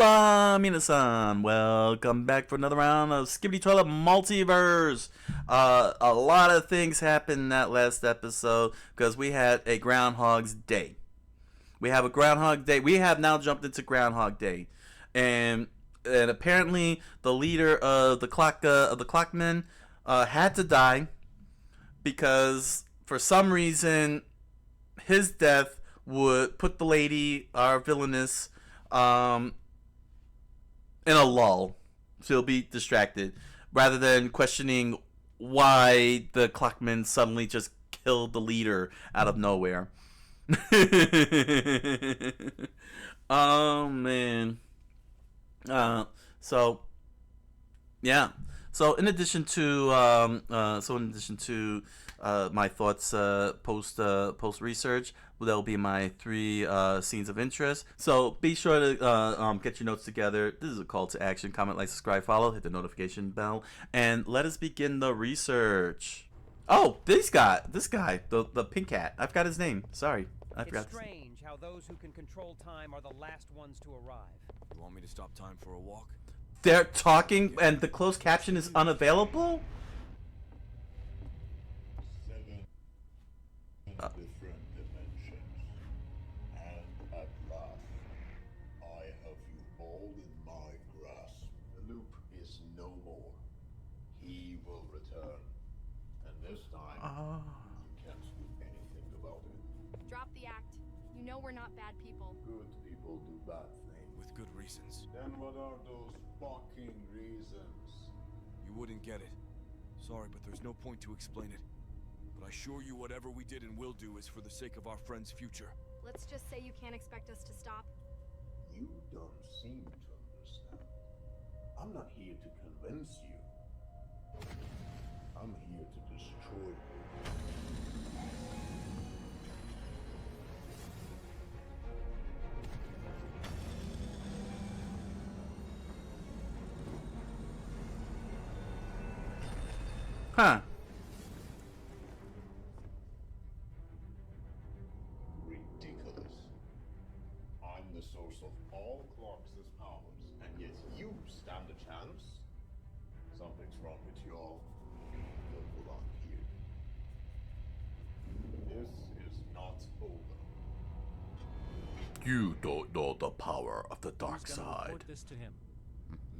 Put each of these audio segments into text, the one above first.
Hola, minasan! Welcome back for another round of SkibidiToilet Multiverse. A lot of things happened in that last episode because we had a Groundhog's Day. We have a Groundhog Day. We have now jumped into Groundhog Day, and apparently the leader of the clockmen had to die because for some reason his death would put the lady, our villainess, in a lull. She'll be distracted rather than questioning why the clockmen suddenly just killed the leader out of nowhere. Oh man. So yeah. So in addition to my thoughts post research, there'll be my three scenes of interest. So be sure to get your notes together. This is a call to action. Comment, like, subscribe, follow, hit the notification bell, and let us begin the research. Oh, this guy, the pink cat. I forgot his name. Sorry, I forgot. It's strange how those who can control time are the last ones to arrive. You want me to stop time for a walk? They're talking, and the closed caption is unavailable. Different dimensions, and at last, I have you all in my grasp. The loop is no more. He will return, and this time, you can't do anything about it. Drop the act. You know we're not bad people. Good people do bad things. With good reasons. Then what are those fucking reasons? You wouldn't get it. Sorry, but there's no point to explain it. But I assure you whatever we did and will do is for the sake of our friend's future. Let's just say you can't expect us to stop. You don't seem to understand. I'm not here to convince you. I'm here to destroy you. Huh. Ridiculous. I'm the source of all Clark's powers, and yet you stand a chance? Something's wrong with you all. You don't belong here. This is not over. You don't know the power of the dark side. Report this to him.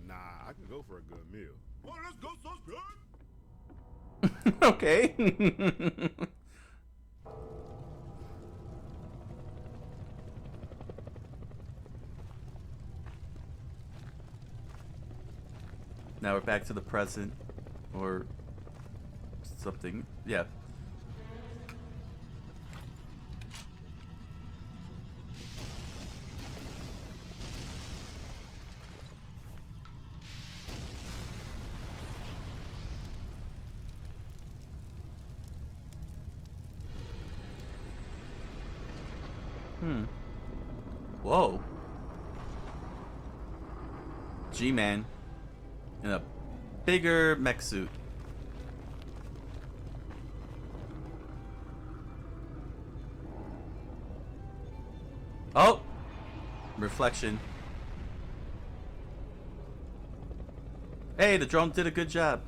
Nah, I can go for a good meal. Well, let's go, sounds good. Okay. Now we're back to the present, or something. Yeah. Whoa. G-Man in a bigger mech suit. Oh! Reflection. Hey, the drone did a good job.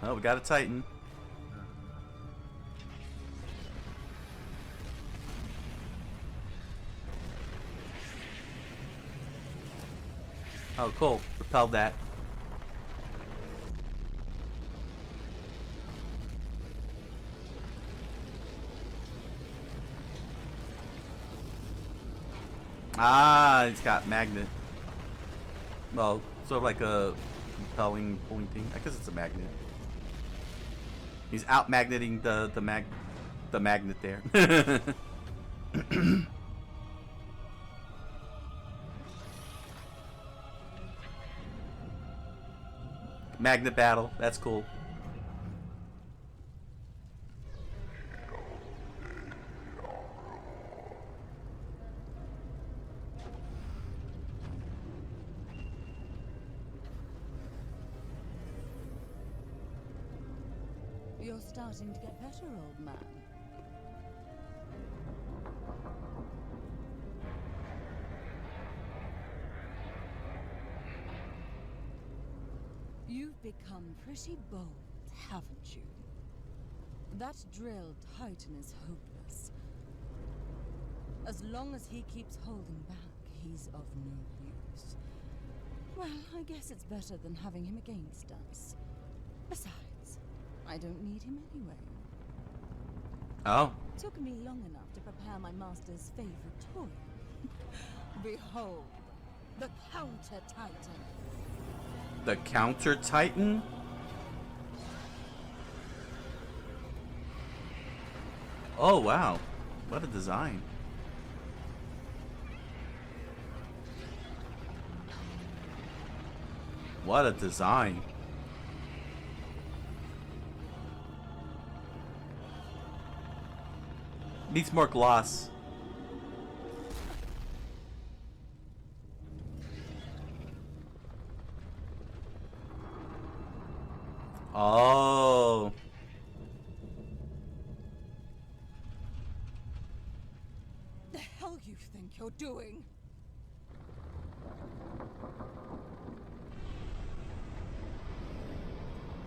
Oh, we got a Titan. Oh, cool. Repelled that. Ah, it's got magnet. Well, sort of like a repelling, pulling thing. I guess it's a magnet. He's out magneting the magnet there. Magnet battle. That's cool. You're starting to get better, old man. You've become pretty bold, haven't you? That drilled Titan is hopeless. As long as he keeps holding back, he's of no use. Well, I guess it's better than having him against us. Besides, I don't need him anyway. Oh. Took me long enough to prepare my master's favorite toy. Behold, the Counter-Titan. The Counter-Titan? Oh, wow. What a design. What a design. Needs more gloss. Oh. The hell you think you're doing?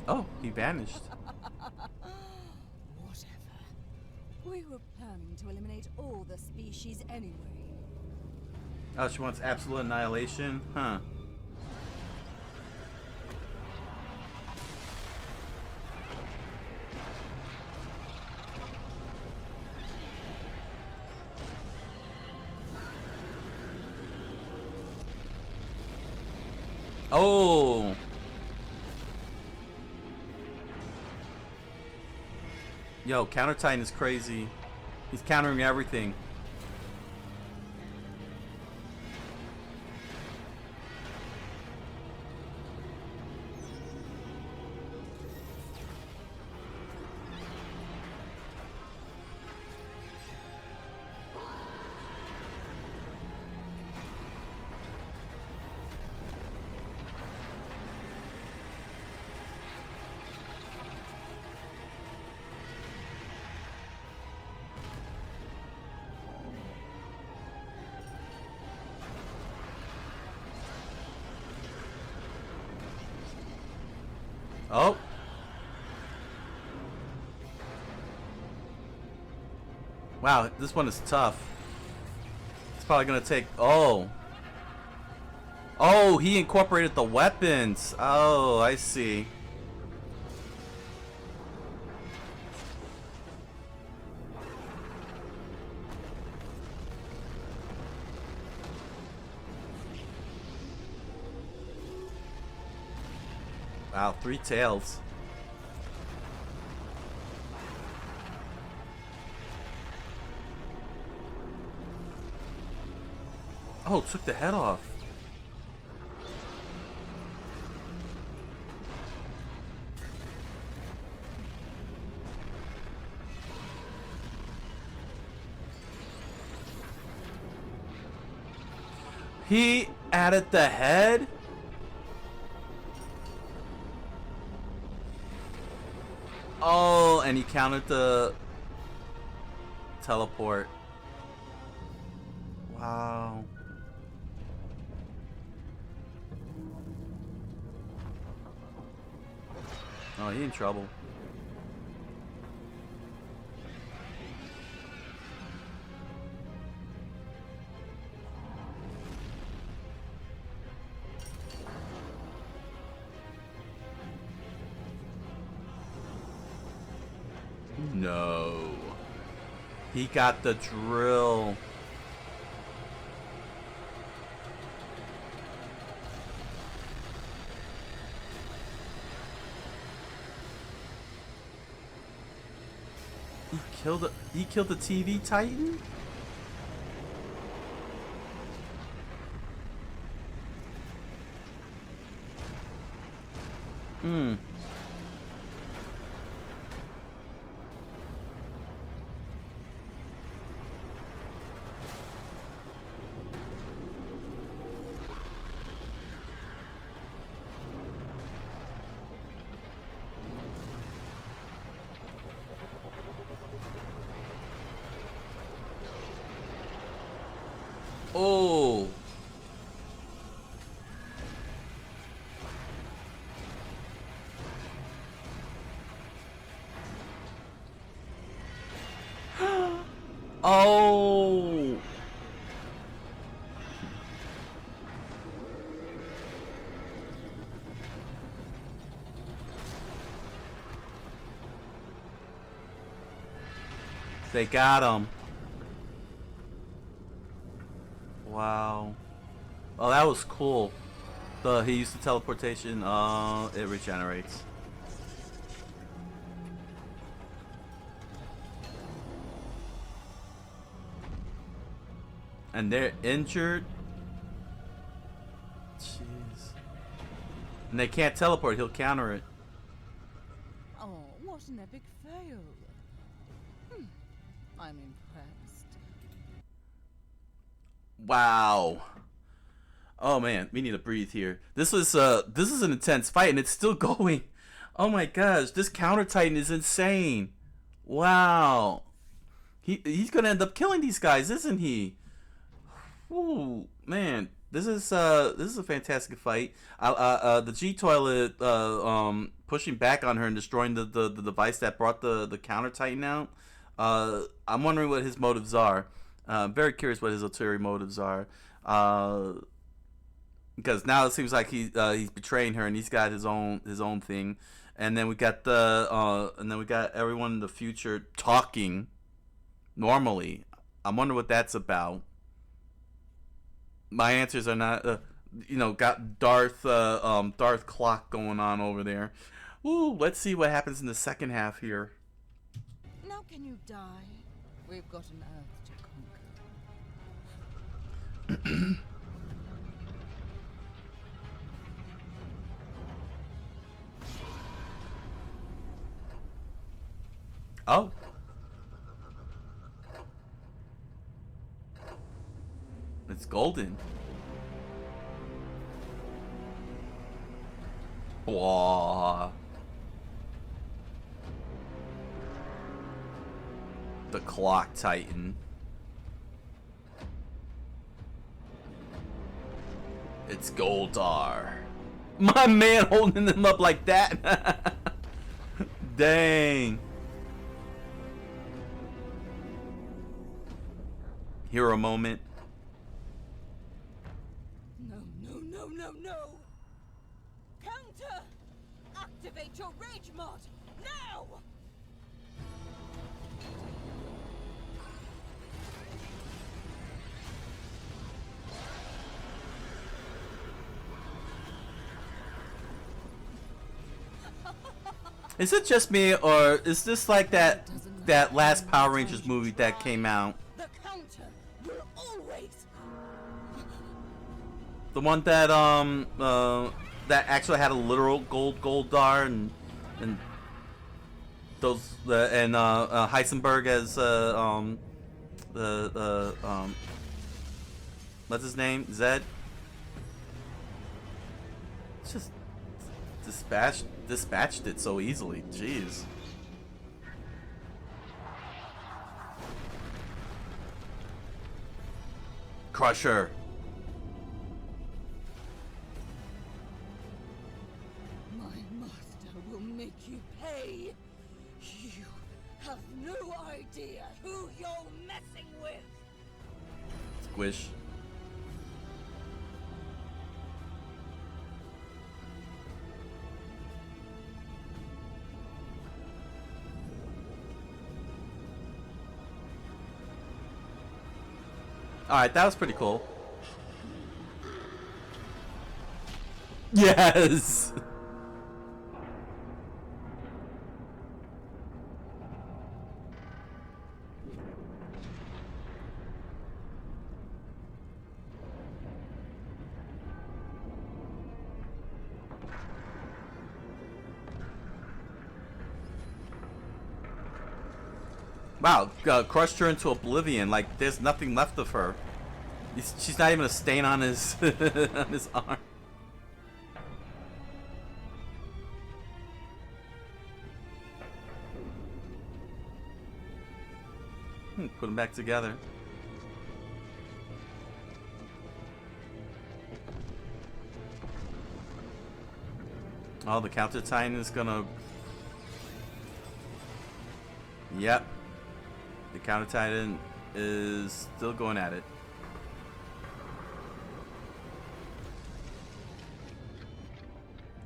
Oh, he vanished. Whatever. We were planning to eliminate all the species anyway. Oh, she wants absolute annihilation? Huh. Oh. Yo, Counter Titan is crazy. He's countering everything. Oh. Wow, this one is tough. It's probably gonna take... Oh. Oh, he incorporated the weapons. Oh, I see. Wow, 3 tails. Oh, took the head off. He added the head? Oh, and he counted the teleport. Wow. Oh, he in trouble. No. He got the drill. He killed the TV Titan? Hmm. Oh. They got him. Wow. Oh, that was cool. He used the teleportation. It regenerates. And they're injured. Jeez. And they can't teleport. He'll counter it. Oh, what an epic fail. I'm impressed. Wow. Oh man, we need to breathe here. This is an intense fight and it's still going. Oh my gosh, this counter titan is insane. Wow. He's gonna end up killing these guys, isn't he? Ooh, man. This is a fantastic fight. The G-Toilet pushing back on her and destroying the device that brought the counter titan out. I'm wondering what his motives are. Very curious what his ulterior motives are. Because now it seems like he's betraying her and he's got his own thing. And then we got everyone in the future talking normally. I wonder what that's about. My answers are not, got Darth clock going on over there. Ooh, let's see what happens in the second half here. Now can you die? We've got an Earth to conquer. Oh. It's golden. Whoa. The Clock Titan. It's Goldar. My man holding them up like that. Dang. Hero moment. No! Counter! Activate your rage mod now! Is it just me, or is this like that last Power Rangers movie that came out? The counter will always. The one that that actually had a literal Goldar and those and Heisenberg as what's his name? Zed. It's just dispatched it so easily. Jeez. Crusher. My master will make you pay. You have no idea who you're messing with. Squish. Alright, that was pretty cool. Yes! Wow, crushed her into oblivion. Like there's nothing left of her. She's not even a stain on his on his arm. Put them back together. Oh, the counter titan is gonna. Yep. The counter titan is still going at it.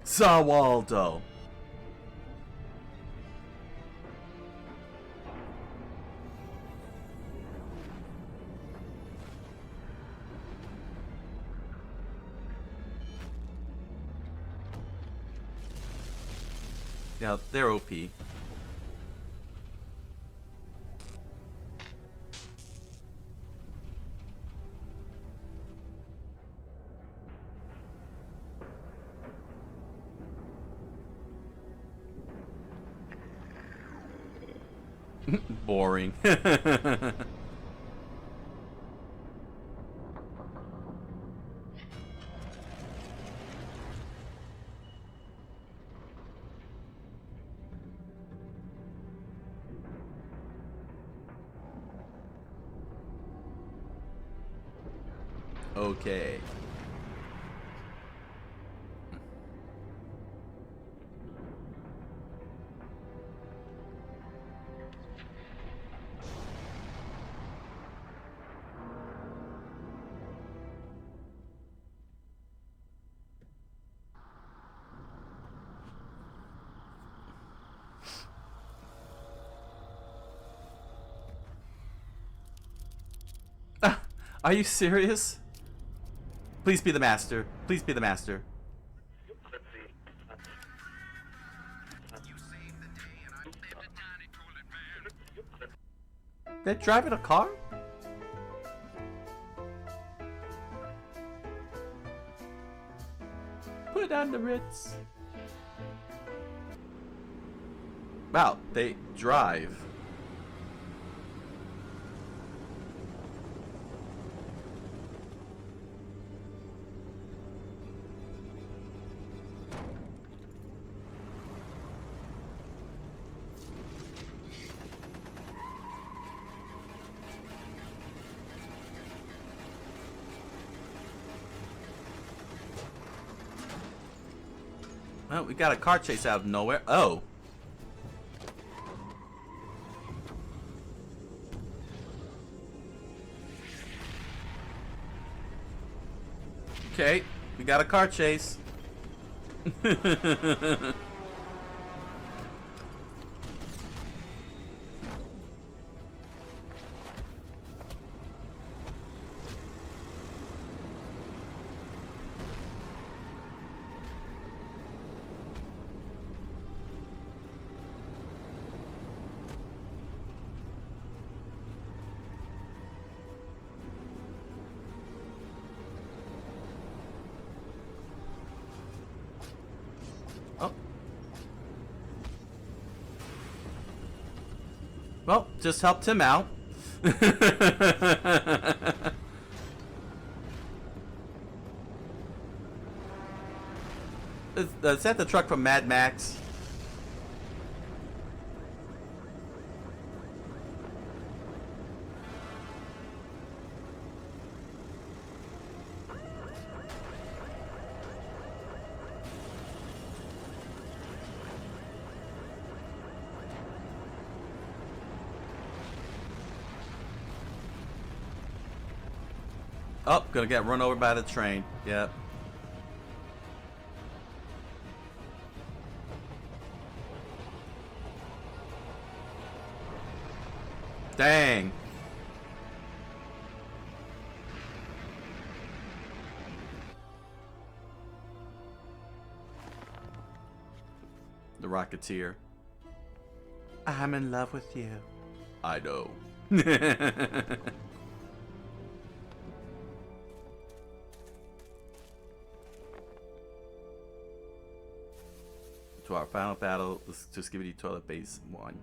Sawaldo. Yeah, they're OP. Boring. Okay. Are you serious? Please be the master. Please be the master. They're driving a car? Put on the Ritz. Wow, they drive. Well, we got a car chase out of nowhere. Oh. Okay, we got a car chase. Oh. Well, just helped him out. Is that the truck from Mad Max? Oh, gonna get run over by the train. Yep. Dang. The Rocketeer. I'm in love with you. I know. To our final battle, to SkibidiToilet Base 1.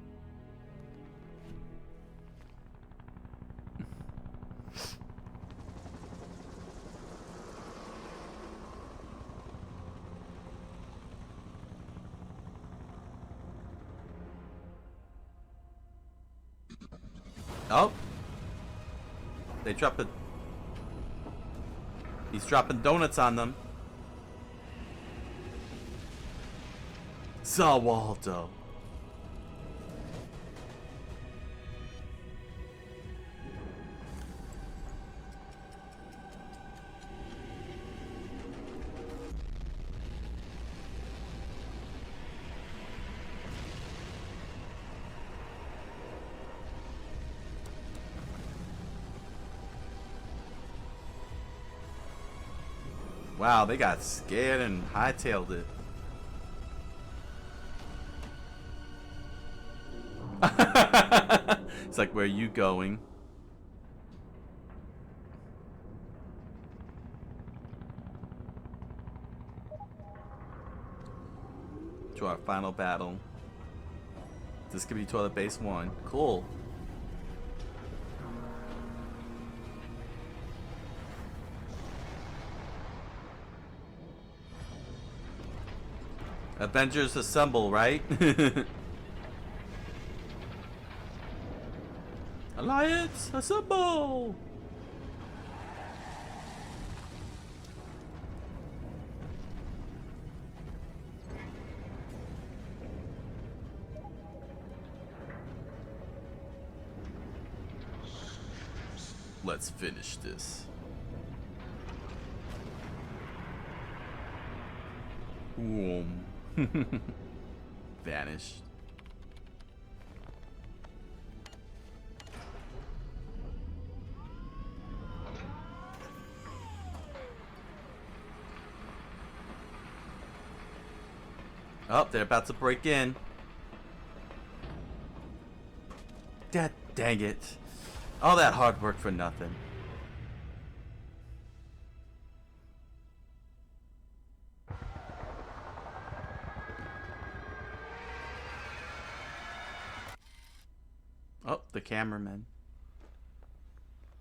Oh, they drop it. He's dropping donuts on them. Waldo. Wow, they got scared and hightailed it. It's like, where are you going? To our final battle. This could be Toilet Base 1. Cool. Avengers assemble, right? Alliance assemble! Let's finish this. Boom. Vanished. Oh, they're about to break in. Dang it. All that hard work for nothing. Oh, the cameraman.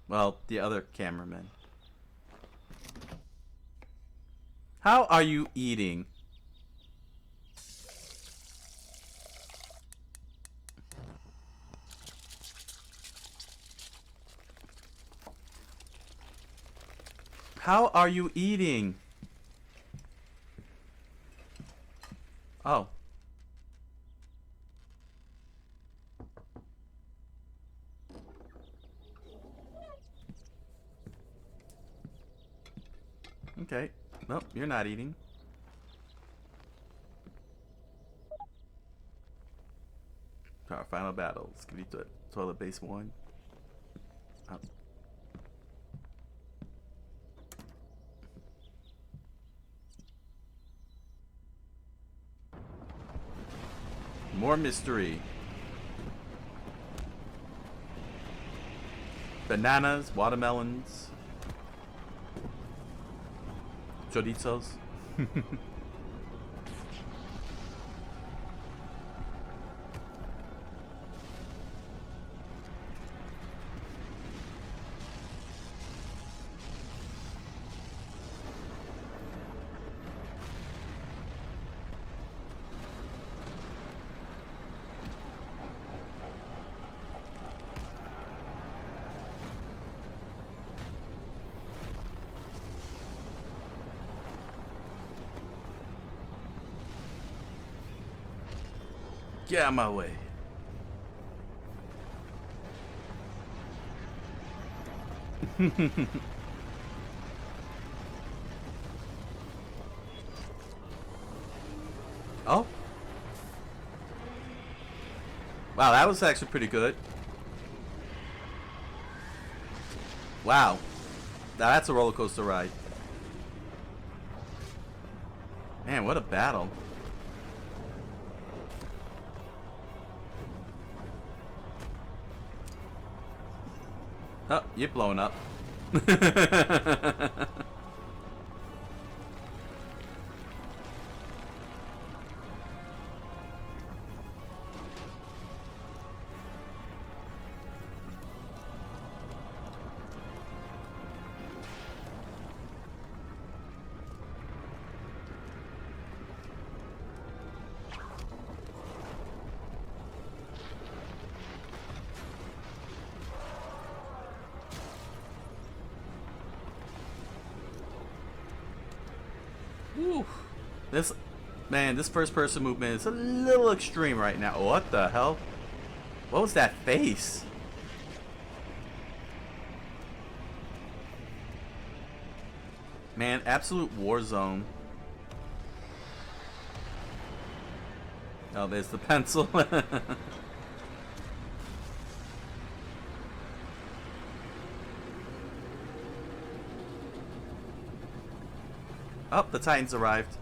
Well, the other cameraman. How are you eating? How are you eating? Oh. Okay. Nope, you're not eating. Our final battle. SkibidiToilet Base 1. Oh. More mystery. Bananas, watermelons, chorizos. Get out of my way. Oh. Wow, that was actually pretty good. Wow. Now that's a roller coaster ride. Man, what a battle. Oh, you're blowing up. Whew. This first person movement is a little extreme right now. What the hell? What was that face? Man, absolute war zone. Oh, there's the pencil. Oh, the Titans arrived.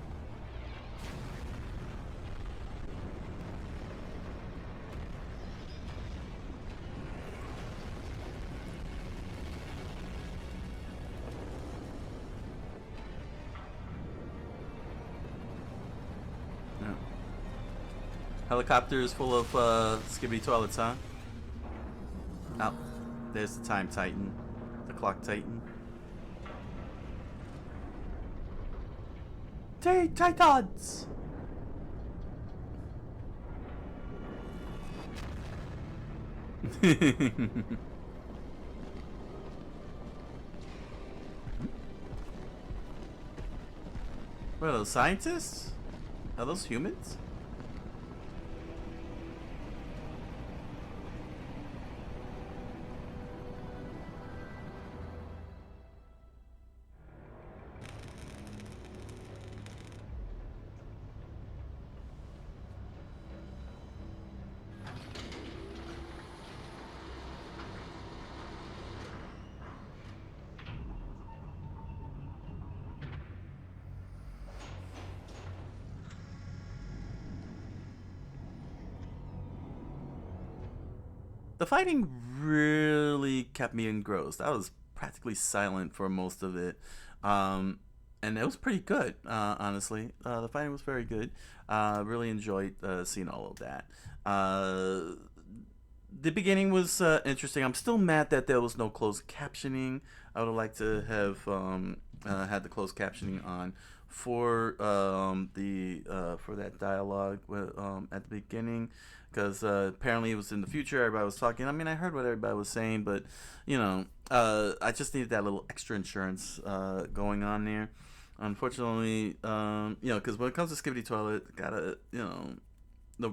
Yeah. Helicopters full of skibidi toilets, huh? Oh, there's the Time Titan, the Clock Titan. Titans! What are those, scientists? Are those humans? The fighting really kept me engrossed. I was practically silent for most of it. And it was pretty good, honestly. The fighting was very good. Really enjoyed seeing all of that. The beginning was interesting. I'm still mad that there was no closed captioning. I would have liked to have had the closed captioning on for for that dialogue at the beginning, because apparently it was in the future. Everybody was talking. I mean, I heard what everybody was saying, but you know, I just needed that little extra insurance going on there. Unfortunately, you know, because when it comes to SkibidiToilet, gotta, you know,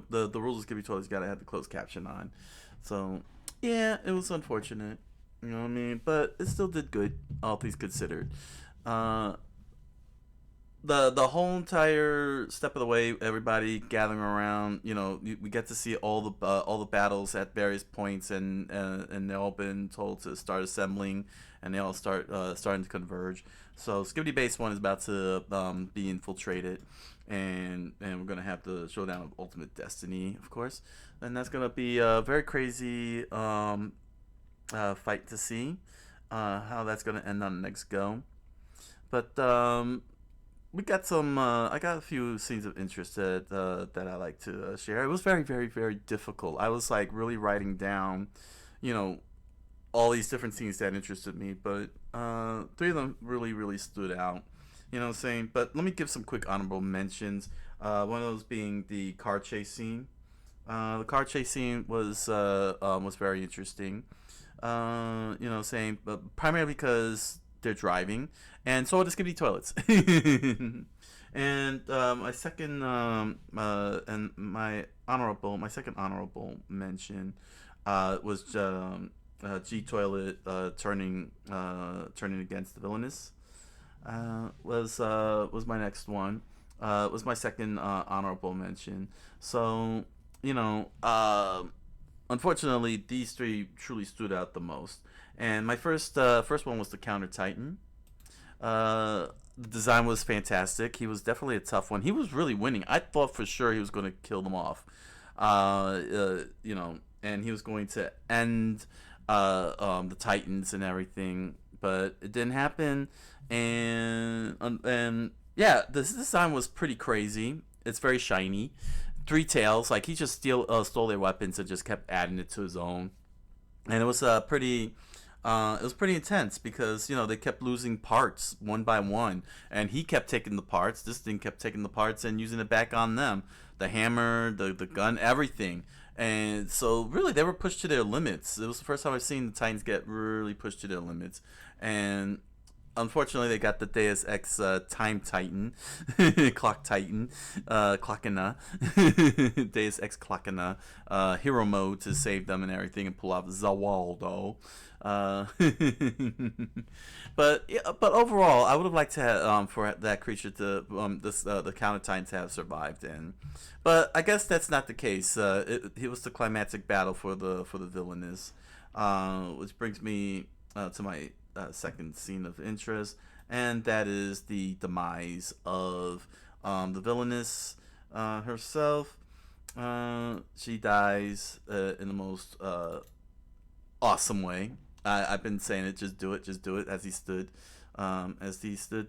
the rules of SkibidiToilet, you gotta have the closed caption on. So yeah, it was unfortunate. You know what I mean? But it still did good, all things considered. The whole entire step of the way, everybody gathering around, you know, we get to see all the battles at various points, and they've all been told to start assembling, and they all starting to converge. So Skibidi Base 1 is about to be infiltrated, and we're gonna have the showdown of Ultimate Destiny, of course, and that's gonna be a very crazy fight to see how that's gonna end on the next go. But we got some. I got a few scenes of interest that I like to share. It was very, very, very difficult. I was like really writing down, you know, all these different scenes that interested me, but three of them really, really stood out. You know what I'm saying? But let me give some quick honorable mentions. One of those being the car chase scene. The car chase scene was very interesting. You know what I'm saying? But primarily because they're driving, and so are the skibidi toilets. And my second my second honorable mention was G Toilet turning against the villainous. Was my next one. Was my second honorable mention. So you know, unfortunately, these three truly stood out the most. And my first one was the Counter Titan. The design was fantastic. He was definitely a tough one. He was really winning. I thought for sure he was going to kill them off. You know, and he was going to end the Titans and everything, but it didn't happen. And yeah, this design was pretty crazy. It's very shiny. Three tails, like he just stole their weapons and just kept adding it to his own. And it was pretty intense, because you know they kept losing parts one by one, and he kept taking the parts. This thing kept taking the parts and using it back on them. The hammer, the gun, everything. And so really they were pushed to their limits. It was the first time I've seen the Titans get really pushed to their limits. And unfortunately, they got the Deus Ex Time Titan, Clock Titan, Clockina, Deus Ex Clockina, hero mode to save them and everything, and pull off Zawaldo. But overall, I would have liked to have, for that creature to the Counter Titan to have survived. But I guess that's not the case. It was the climactic battle for the villainous, which brings me to my second scene of interest, and that is the demise of the villainess herself. She dies in the most awesome way. I've been saying it, just do it, as he stood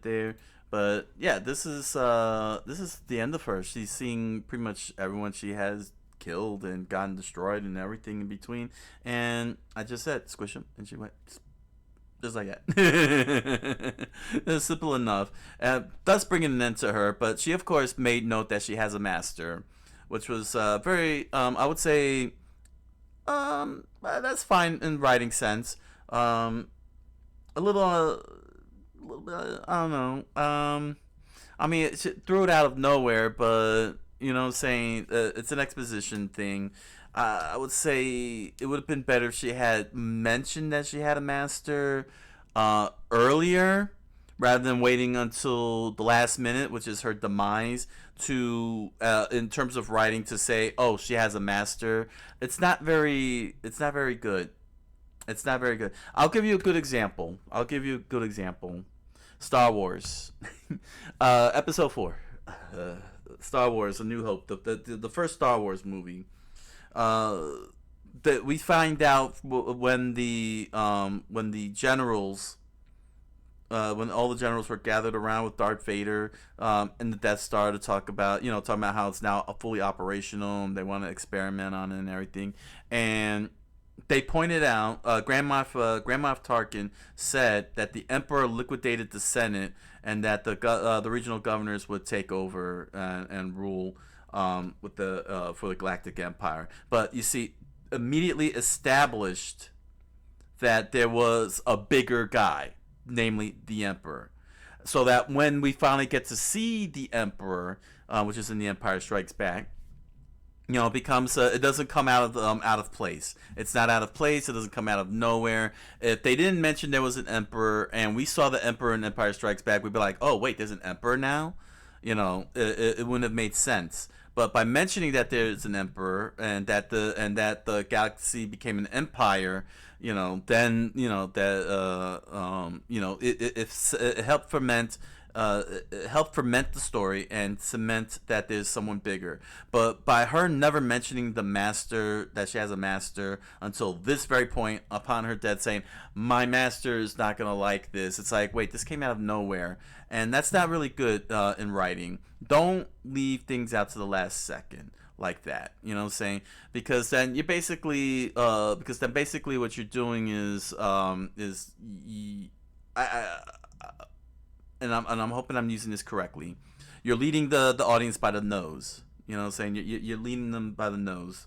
there. But yeah, this is the end of her. She's seeing pretty much everyone she has killed and gotten destroyed and everything in between. And I just said, squish him, and she went just like that. It's simple enough. Thus bringing an end to her. But she, of course, made note that she has a master, which was very, I would say, that's fine in writing sense. A little bit, I don't know. I mean, she threw it out of nowhere, but you know what I'm saying, it's an exposition thing. I would say it would have been better if she had mentioned that she had a master earlier, rather than waiting until the last minute, which is her demise, to in terms of writing, to say, oh, she has a master. It's not very good. It's not very good. I'll give you a good example. Star Wars, Episode 4, Star Wars: A New Hope, the first Star Wars movie. That we find out when the generals, when all the generals were gathered around with Darth Vader in the Death Star to talking about how it's now fully operational and they want to experiment on it and everything. And they pointed out, Grand Moff Tarkin said that the Emperor liquidated the Senate and that the regional governors would take over and rule with for the Galactic Empire. But you see, immediately established that there was a bigger guy, namely the Emperor. So that when we finally get to see the Emperor, which is in The Empire Strikes Back, it becomes it doesn't come out of place. It's not out of place. It doesn't come out of nowhere. If they didn't mention there was an Emperor and we saw the Emperor in Empire Strikes Back, we'd be like, oh wait, there's an Emperor now. It wouldn't have made sense. But by mentioning that there's an Emperor and that the galaxy became an empire, then it helped ferment. Help ferment the story and cement that there's someone bigger. But by her never mentioning the master, that she has a master, until this very point, upon her death, saying, my master is not going to like this, it's like, wait, this came out of nowhere. And that's not really good in writing. Don't leave things out to the last second like that, you know what I'm saying? Because then you basically what you're doing is and I'm hoping I'm using this correctly. You're leading the audience by the nose. You know what I'm saying? You're leading them by the nose,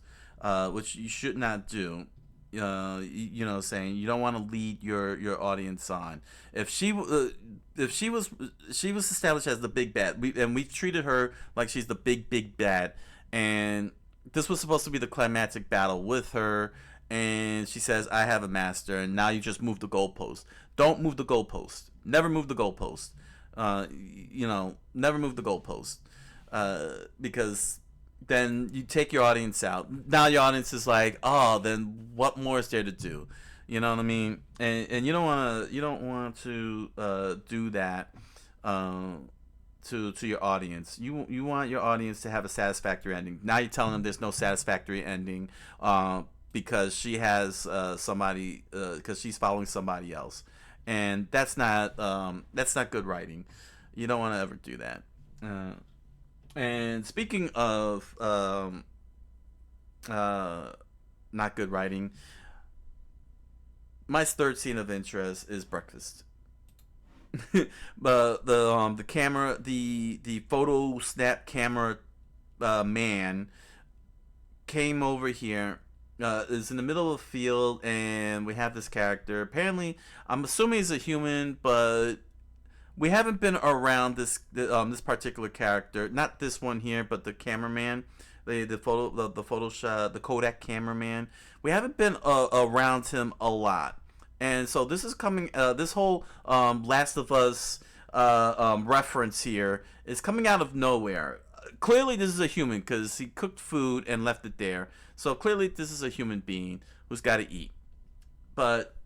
which you should not do. You know what I'm saying? You don't want to lead your audience on. If she was established as the big bad, we've treated her like she's the big bad, and this was supposed to be the climactic battle with her, and she says, I have a master, and now you just move the goalpost. Don't move the goalpost. Never move the goalpost. Never move the goalpost, because then you take your audience out. Now your audience is like, oh, then what more is there to do? You know what I mean? And you don't want to do that to your audience. You want your audience to have a satisfactory ending. Now you're telling them there's no satisfactory ending because she has somebody, because she's following somebody else. And that's not good writing. You don't want to ever do that. And speaking of not good writing, my third scene of interest is breakfast. But the camera, the photo snap camera man came over here. Is in the middle of a field, and we have this character. Apparently, I'm assuming he's a human, but we haven't been around this particular character. Not this one here, but the cameraman, the photo shot, the Kodak cameraman. We haven't been around him a lot, and so this is coming. This whole Last of Us reference here is coming out of nowhere. Clearly, this is a human because he cooked food and left it there. So clearly this is a human being who's got to eat. But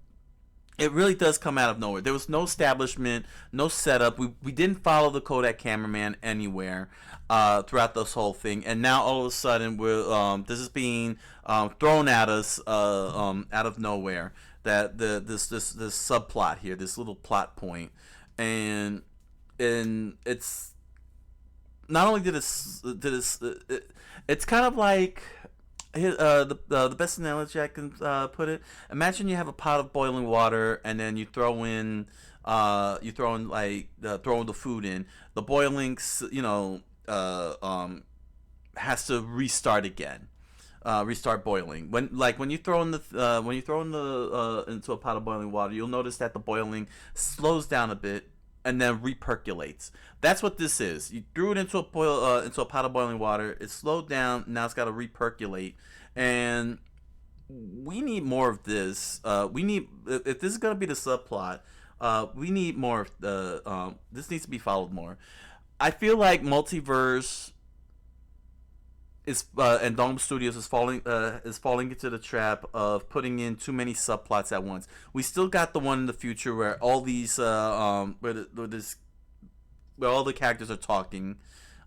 It really does come out of nowhere. There was no establishment, no setup. We didn't follow the Kodak cameraman anywhere throughout this whole thing, and now all of a sudden we're this is being thrown at us out of nowhere. That this subplot here, this little plot point, and it's not only it's kind of like. The best analogy I can put it. Imagine you have a pot of boiling water, and then you throw in the food in. The boiling, has to restart again, restart boiling. When you throw in into a pot of boiling water, you'll notice that the boiling slows down a bit and then repercolates. That's what this is. You threw it into a pot of boiling water. It slowed down. Now it's got to repercolate, and we need more of this. We need, if this is gonna be the subplot, we need more of the. This needs to be followed more. I feel like Multiverse is and Dome Studios is falling into the trap of putting in too many subplots at once. We still got the one in the future where all these where all the characters are talking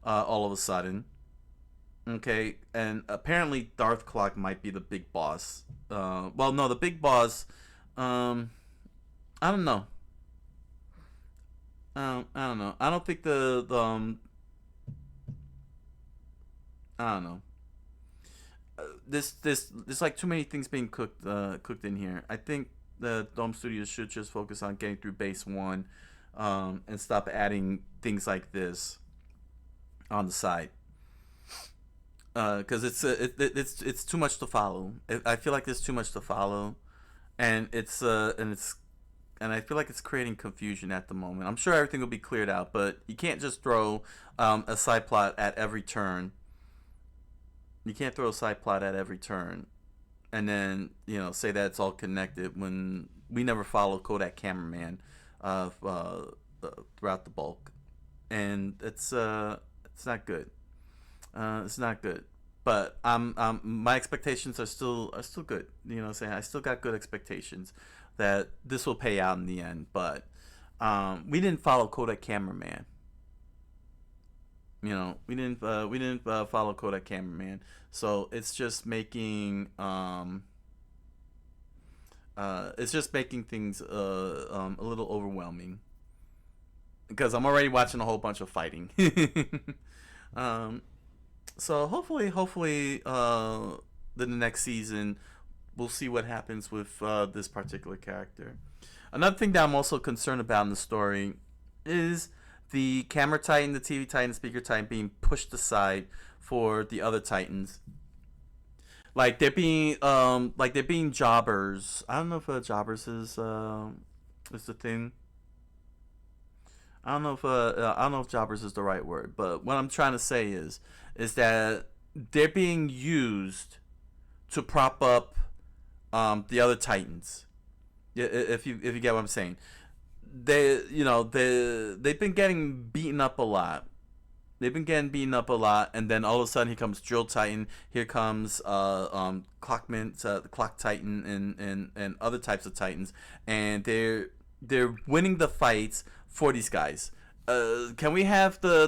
all of a sudden. Okay, and apparently Darth Clock might be the big boss. Well, no, the big boss. I don't know. I don't know. I don't think the I don't know. There's like too many things being cooked in here. I think the Dome Studios should just focus on getting through base one, and stop adding things like this on the side. Because it's too much to follow. I feel like there's too much to follow, and I feel like it's creating confusion at the moment. I'm sure everything will be cleared out, but you can't just throw a side plot at every turn. You can't throw a side plot at every turn, and then say that it's all connected when we never follow Kodak cameraman throughout the bulk, and it's not good. It's not good. But my expectations are still good. I still got good expectations that this will pay out in the end. But we didn't follow Kodak cameraman. We didn't follow Kodak cameraman. So it's just making things a little overwhelming, because I'm already watching a whole bunch of fighting. So hopefully the next season we'll see what happens with this particular character. Another thing that I'm also concerned about in the story is the camera titan, the TV titan, the speaker titan being pushed aside for the other titans. Like they're being jobbers. I don't know if jobbers is the thing. I don't know if jobbers is the right word, but what I'm trying to say is that they're being used to prop up the other titans. If you get what I'm saying. They've been getting beaten up a lot. And then all of a sudden here comes Drill Titan, here comes Clockman, the Clock Titan, and other types of titans, and they're winning the fights for these guys. Can we have Camera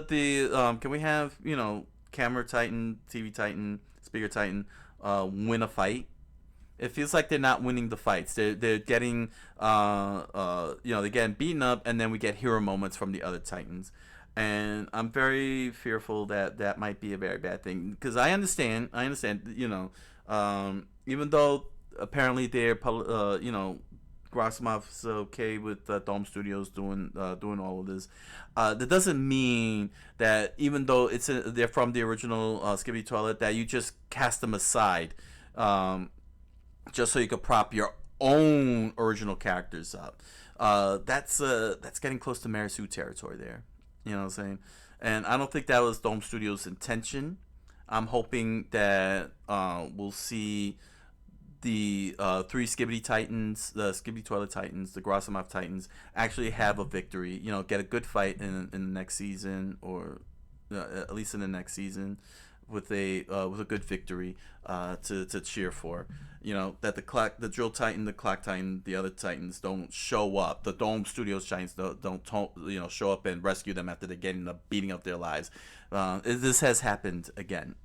Titan, TV Titan, Speaker Titan win a fight? It feels like they're not winning the fights. They're getting they're getting beaten up, and then we get hero moments from the other titans, and I'm very fearful that might be a very bad thing, because I understand even though apparently they're Grosimov's okay with Dome Studios doing all of this. That doesn't mean that even though they're from the original SkibidiToilet, that you just cast them aside, just so you could prop your own original characters up. That's getting close to Marisu territory there. You know what I'm saying? And I don't think that was Dome Studios' intention. I'm hoping that we'll see the three Skibidi Titans, the SkibidiToilet Titans, the Grosimov Titans, actually have a victory. Get a good fight in the next season, or at least in the next season. with a good victory to cheer for. You know, that the Drill Titan, the Clock Titan, the other Titans don't show up. The Dome Studios Titans don't show up and rescue them after they're getting the beating of their lives. This has happened again.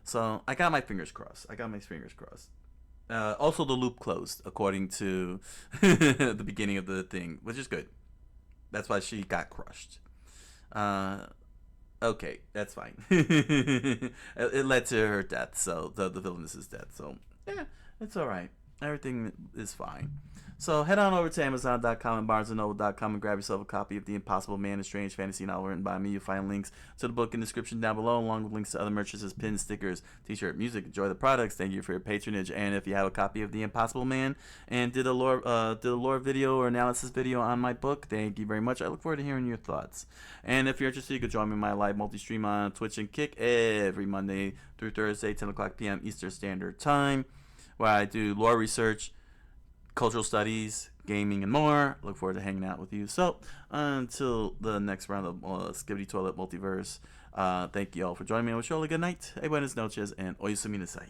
So I got my fingers crossed. Also, the loop closed according to the beginning of the thing, which is good. That's why she got crushed. Okay, that's fine. It led to her death, so the villainess's death. So yeah, it's all right. Everything is fine. So head on over to Amazon.com and BarnesandNoble.com and grab yourself a copy of The Impossible Man, a strange fantasy novel written by me. You'll find links to the book in the description down below, along with links to other merch such as pins, stickers, t-shirt, music. Enjoy the products. Thank you for your patronage. And if you have a copy of The Impossible Man and did a lore video or analysis video on my book, thank you very much. I look forward to hearing your thoughts. And if you're interested, you can join me in my live multi-stream on Twitch and Kick every Monday through Thursday, 10 o'clock p.m. Eastern Standard Time, where I do lore research, cultural studies, gaming, and more. Look forward to hanging out with you. So, until the next round of SkibidiToilet Multiverse, thank you all for joining me. I wish you all a good night. Buenas noches, and oyasumi nasai.